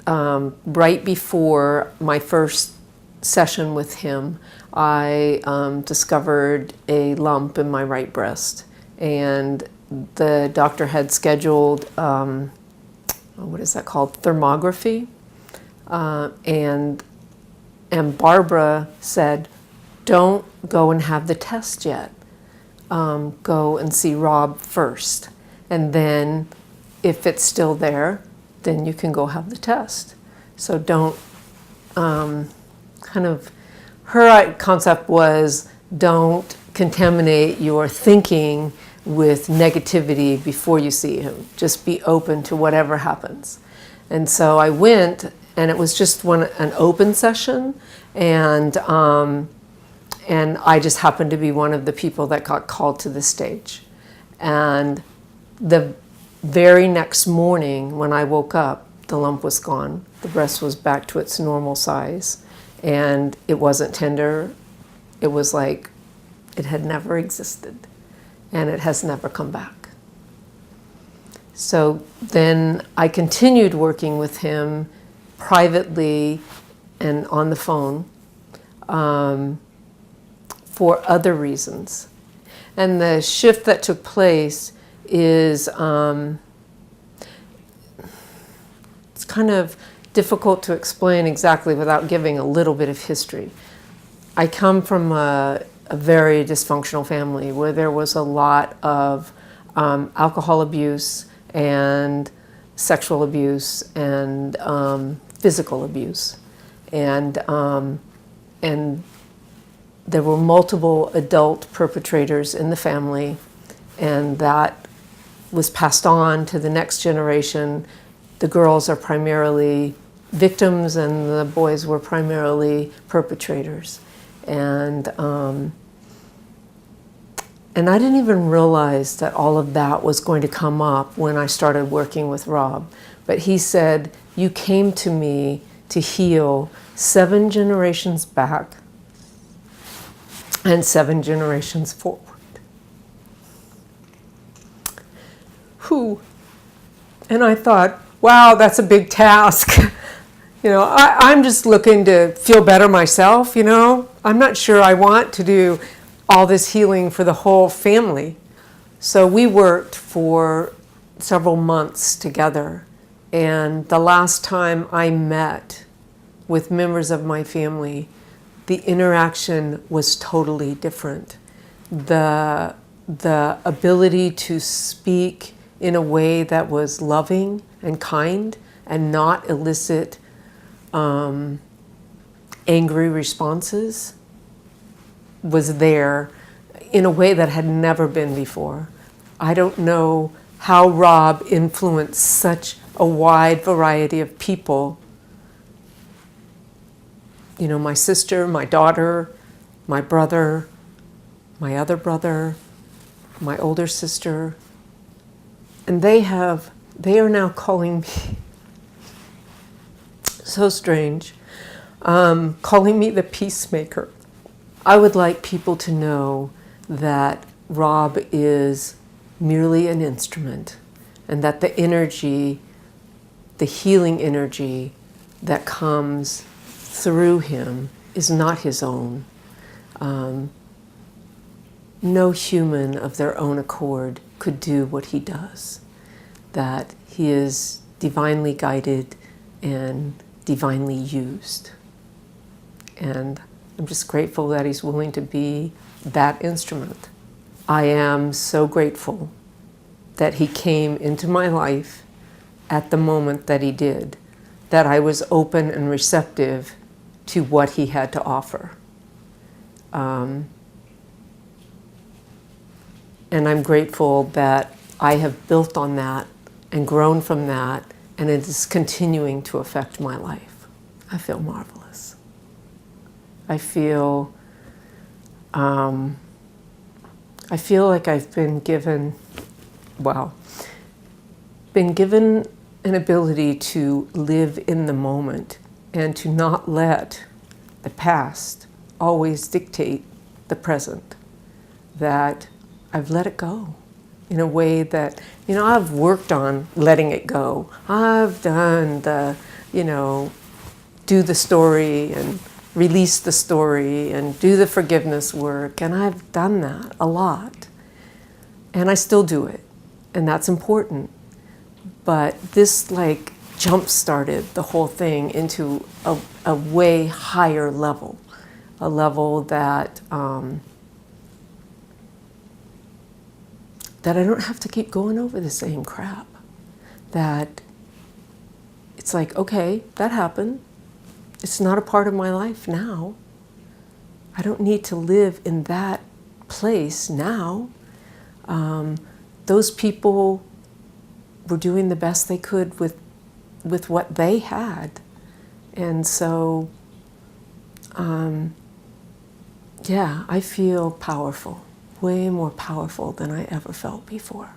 right before my first session with him, I discovered a lump in my right breast. And the doctor had scheduled, what is that called, thermography. And Barbara said, don't go and have the test yet. Go and see Rob first. And then if it's still there, then you can go have the test. So don't, her concept was don't contaminate your thinking with negativity before you see him. Just be open to whatever happens. And so I went, and it was just an open session, and I just happened to be one of the people that got called to the stage. And the very next morning when I woke up, the lump was gone. The breast was back to its normal size, and it wasn't tender. It was like it had never existed, and it has never come back. So then I continued working with him privately and on the phone for other reasons. And the shift that took place is, it's kind of difficult to explain exactly without giving a little bit of history. I come from a very dysfunctional family where there was a lot of alcohol abuse and sexual abuse and physical abuse. And there were multiple adult perpetrators in the family, and that was passed on to the next generation. The girls are primarily victims, and the boys were primarily perpetrators. And I didn't even realize that all of that was going to come up when I started working with Rob. But he said, you came to me to heal 7 generations back and 7 generations forward. Whew. And I thought, wow, that's a big task. I'm just looking to feel better myself, I'm not sure I want to do all this healing for the whole family. So we worked for several months together. And the last time I met with members of my family, the interaction was totally different. The ability to speak in a way that was loving and kind and not elicit angry responses was there in a way that had never been before. I don't know how Rob influenced such a wide variety of people. My sister, my daughter, my brother, my other brother, my older sister, and they are now calling me, so strange, calling me the peacemaker. I would like people to know that Rob is merely an instrument, and that the energy, the healing energy that comes through him is not his own. No human of their own accord could do what he does. That he is divinely guided and divinely used. And I'm just grateful that he's willing to be that instrument. I am so grateful that he came into my life at the moment that he did, that I was open and receptive to what he had to offer. And I'm grateful that I have built on that and grown from that, and it is continuing to affect my life. I feel marvelous. I feel like I've been given an ability to live in the moment and to not let the past always dictate the present. That I've let it go in a way that, I've worked on letting it go. I've done the you know, do the story and release the story and do the forgiveness work. And I've done that a lot. And I still do it. And that's important. But this like jump-started the whole thing into a way higher level. A level that that I don't have to keep going over the same crap. That it's like, okay, that happened. It's not a part of my life now. I don't need to live in that place now. Those people were doing the best they could with what they had. And so, yeah, I feel powerful, way more powerful than I ever felt before.